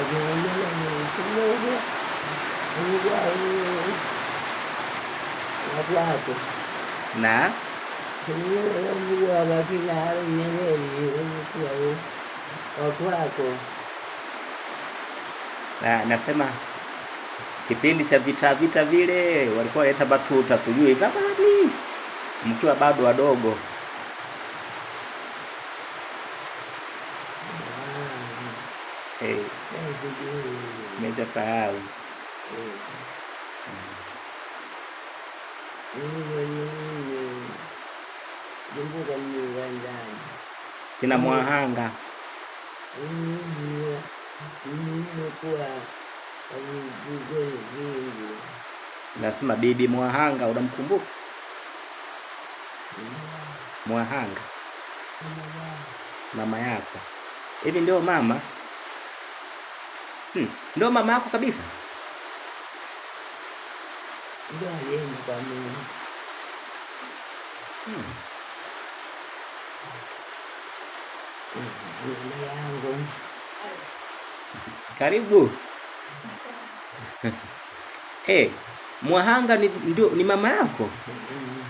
Akiniambia kidogo watu wako na wakina Nyerere watu wako. Nasema kipindi cha vita vile walikuwa waleta batuta, sijui zamani mkiwa bado wadogo. Nimeshafahamu. Kina Mwahanga. Nasema bibi Mwahanga, unamkumbuka? Mwahanga mama yako. Hivi ndio mama? Ndio mama yako kabisa? Ndio yeye kwa mimi. Yangu. Karibu. Mwahanga ni mama yako?